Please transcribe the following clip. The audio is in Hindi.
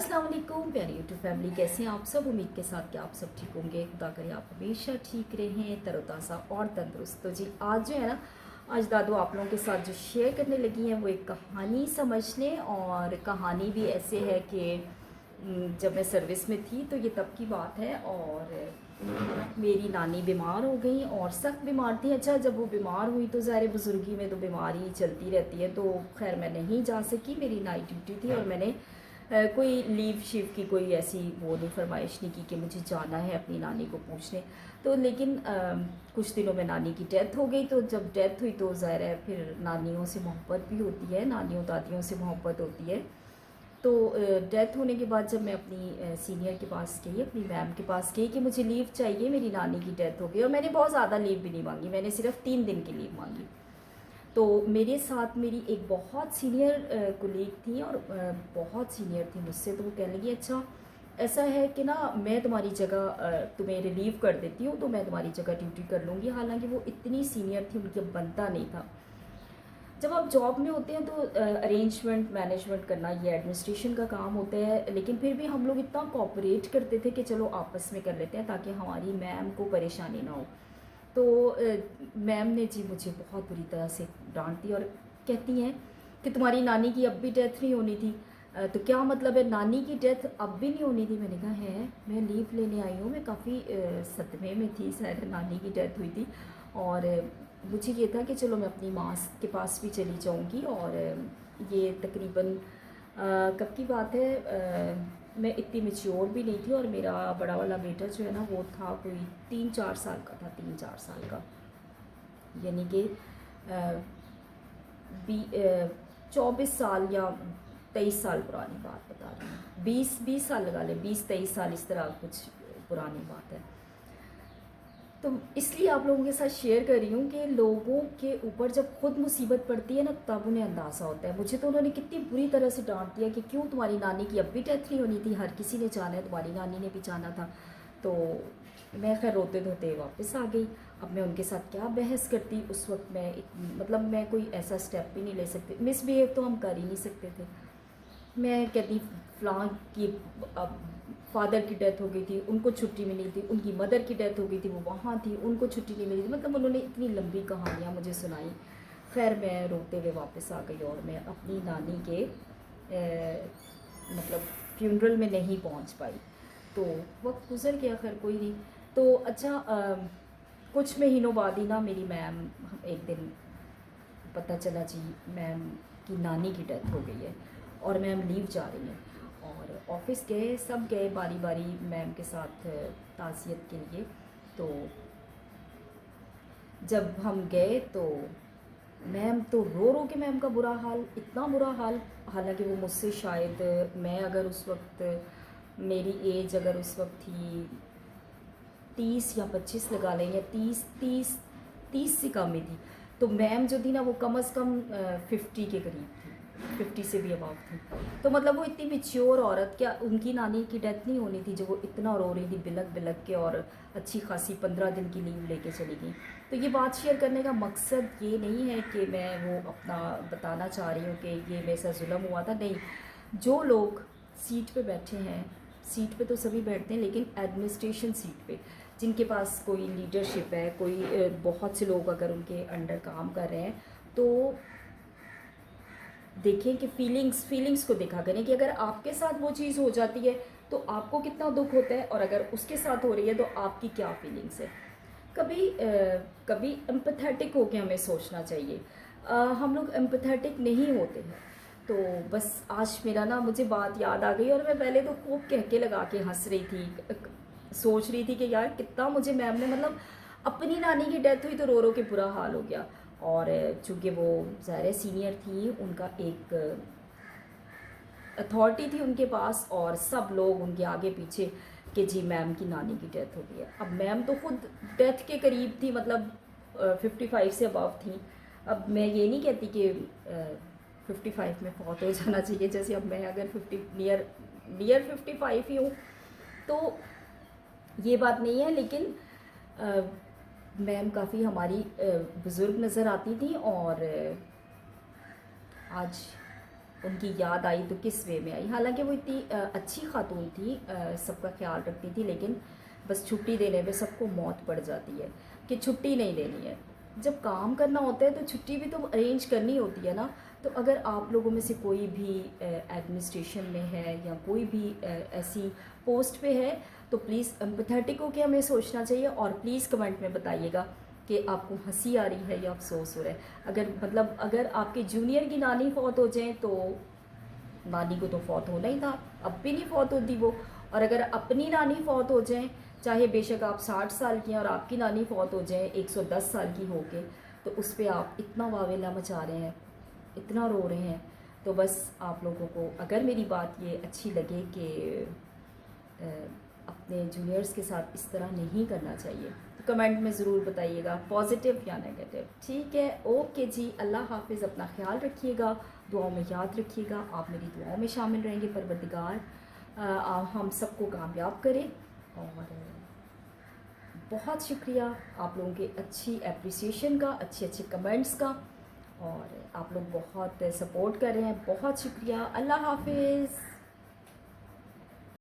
अस्सलाम वालेकुम प्यारी यूट्यूब फैमिली, कैसे हैं आप सब। उम्मीद के साथ कि आप सब ठीक होंगे। खुदा करे आप हमेशा ठीक रहें, तरोताज़ा और तंदुरुस्त। तो जी आज जो है ना, आज दादू आप लोगों के साथ जो शेयर करने लगी हैं वो एक कहानी समझने। और कहानी भी ऐसे है कि जब मैं सर्विस में थी तो ये तब की बात है। और मेरी नानी बीमार हो गई और सख्त बीमार थी। अच्छा, जब वो बीमार हुई तो ज़ाहिर बुज़ुर्गी में तो बीमारी चलती रहती है। तो खैर मैं नहीं जा सकी, मेरी नाइट ड्यूटी थी और मैंने कोई लीव शिव की कोई ऐसी वो नहीं, फरमाइश नहीं की कि मुझे जाना है अपनी नानी को पूछने। तो लेकिन कुछ दिनों में नानी की डेथ हो गई। तो जब डेथ हुई तो ज़ाहिर है फिर नानियों से मोहब्बत भी होती है, नानियों दादियों से मोहब्बत होती है। तो डेथ होने के बाद जब मैं अपनी सीनियर के पास गई, अपनी मैम के पास गई कि मुझे लीव चाहिए, मेरी नानी की डेथ हो गई। और मैंने बहुत ज़्यादा लीव भी नहीं मांगी, मैंने सिर्फ 3 दिन की लीव मांगी। तो मेरे साथ मेरी एक बहुत सीनियर कोलीग थी और बहुत सीनियर थी मुझसे। तो वो कहने लगी, अच्छा ऐसा है कि ना मैं तुम्हारी जगह तुम्हें रिलीव कर देती हूँ, तो मैं तुम्हारी जगह ड्यूटी कर लूँगी। हालांकि वो इतनी सीनियर थी, उनके बनता नहीं था। जब आप जॉब में होते हैं तो अरेंजमेंट मैनेजमेंट करना ये एडमिनिस्ट्रेशन का काम होता है। लेकिन फिर भी हम लोग इतना कोऑपरेट करते थे कि चलो आपस में कर लेते हैं ताकि हमारी मैम को परेशानी ना हो। तो मैम ने जी मुझे बहुत बुरी तरह से डांट दी और कहती हैं कि तुम्हारी नानी की अब भी डेथ नहीं होनी थी। तो क्या मतलब है, नानी की डेथ अब भी नहीं होनी थी। मैंने कहा है, मैं लीव लेने आई हूँ, मैं काफ़ी सदमे में थी, शायद नानी की डेथ हुई थी। और मुझे ये था कि चलो मैं अपनी माँ के पास भी चली जाऊँगी। और ये तकरीबन कब की बात है, मैं इतनी मैच्योर भी नहीं थी। और मेरा बड़ा वाला बेटा जो है ना वो था कोई 3-4 साल का था, 3-4 साल का, यानी कि 24 साल या 23 साल पुरानी बात बता रही हूँ। 20 साल लगा ले, 20-23 साल इस तरह कुछ पुरानी बात है। तो इसलिए आप लोगों के साथ शेयर कर रही हूँ कि लोगों के ऊपर जब खुद मुसीबत पड़ती है ना तब उन्हें अंदाज़ा होता है। मुझे तो उन्होंने कितनी बुरी तरह से डांट दिया कि क्यों तुम्हारी नानी की अब भी डेथ नहीं होनी थी, हर किसी ने जाना है, तुम्हारी नानी ने भी जाना था। तो मैं खैर रोते धोते वापस आ गई। अब मैं उनके साथ क्या बहस करती, उस वक्त मैं मतलब मैं कोई ऐसा स्टेप भी नहीं ले सकती, मिसबिहेव तो हम कर ही नहीं सकते थे। मैं कहती फ़लाँ की अब फादर की डेथ हो गई थी, उनको छुट्टी मिली थी, उनकी मदर की डेथ हो गई थी, वो वहाँ थी, उनको छुट्टी नहीं मिली थी। मतलब उन्होंने इतनी लंबी कहानियाँ मुझे सुनाई। खैर मैं रोते हुए वापस आ गई और मैं अपनी नानी के मतलब फ्यूनरल में नहीं पहुँच पाई। तो वक्त गुजर गया, खैर कोई नहीं। तो अच्छा कुछ महीनों बाद ही ना मेरी मैम, एक दिन पता चला जी मैम की नानी की डेथ हो गई है और मैम लीव जा रही हैं। और ऑफिस गए, सब गए बारी बारी मैम के साथ ताज़ियत के लिए। तो जब हम गए तो मैम तो रो रो के, मैम का बुरा हाल, इतना बुरा हाल। हालांकि वो मुझसे शायद, मैं अगर उस वक्त, मेरी एज अगर उस वक्त थी 30 या 25 लगा लें, या 30 से कम ही थी। तो मैम जो थी ना वो कम अज़ कम 50 के करीब थी, 50 से भी अबाव थी। तो मतलब वो इतनी मेच्योर औरत, क्या उनकी नानी की डेथ नहीं होनी थी जो वो इतना रो रही थी बिलक बिलक के, और अच्छी खासी 15 दिन की लीव लेके चली गई। तो ये बात शेयर करने का मकसद ये नहीं है कि मैं वो अपना बताना चाह रही हूँ कि ये मेरे साथ जुल्म हुआ था, नहीं। जो लोग सीट पे बैठे हैं, सीट पे तो सभी बैठते हैं, लेकिन एडमिनिस्ट्रेशन सीट पे जिनके पास कोई लीडरशिप है, कोई बहुत से लोग अगर उनके अंडर काम कर रहे हैं, तो देखें कि फीलिंग्स को देखा करें कि अगर आपके साथ वो चीज़ हो जाती है तो आपको कितना दुख होता है, और अगर उसके साथ हो रही है तो आपकी क्या फीलिंग्स है। कभी एम्पैथेटिक होके हमें सोचना चाहिए। हम लोग एम्पैथेटिक नहीं होते हैं। तो बस आज मेरा ना, मुझे बात याद आ गई और मैं पहले तो खूब कह के लगा के हंस रही थी, सोच रही थी कि यार कितना मुझे मैम ने, मतलब अपनी नानी की डेथ हुई तो रो रो के बुरा हाल हो गया। और चूँकि वो ज़ाहिर सीनियर थी, उनका एक अथॉरिटी थी उनके पास, और सब लोग उनके आगे पीछे कि जी मैम की नानी की डेथ हो गई है। अब मैम तो खुद डेथ के करीब थी, मतलब 55 से अबव थी। अब मैं ये नहीं कहती कि 55 में फौत हो जाना चाहिए, जैसे अब मैं अगर 50 नियर 55 ही हूँ तो ये बात नहीं है। लेकिन मैम काफ़ी हमारी बुज़ुर्ग नज़र आती थी। और आज उनकी याद आई तो किस वे में आई। हालांकि वो इतनी अच्छी खातून थी, सबका ख्याल रखती थी, लेकिन बस छुट्टी देने पे सबको मौत पड़ जाती है कि छुट्टी नहीं देनी है। जब काम करना होता है तो छुट्टी भी तो अरेंज करनी होती है ना। तो अगर आप लोगों में से कोई भी एडमिनिस्ट्रेशन में है या कोई भी ऐसी पोस्ट पे है तो प्लीज़ एम्पैथेटिक होकर हमें सोचना चाहिए, और प्लीज़ कमेंट में बताइएगा कि आपको हंसी आ रही है या अफसोस हो रहा है। अगर मतलब अगर आपके जूनियर की नानी फौत हो जाए तो नानी को तो फौत होना ही था, अब भी नहीं फौत होती वो। और अगर अपनी नानी फौत हो जाए, चाहे बेशक आप 60 साल की हैं और आपकी नानी फौत हो जाए 110 साल की होके, तो उस पर आप इतना वावेला मचा रहे हैं, इतना रो रहे हैं। तो बस आप लोगों को अगर मेरी बात ये अच्छी लगे कि अपने जूनियर्स के साथ इस तरह नहीं करना चाहिए, तो कमेंट में ज़रूर बताइएगा, पॉजिटिव या नेगेटिव। ठीक है, ओके जी, अल्लाह हाफिज़, अपना ख्याल रखिएगा, दुआओं में याद रखिएगा, आप मेरी दुआओं में शामिल रहेंगे। परवरदिगार हम सबको कामयाब करें। और बहुत शुक्रिया आप लोगों के अच्छी एप्रिसिएशन का, अच्छे अच्छे कमेंट्स का, और आप लोग बहुत सपोर्ट कर रहे हैं, बहुत शुक्रिया। अल्लाह हाफिज़।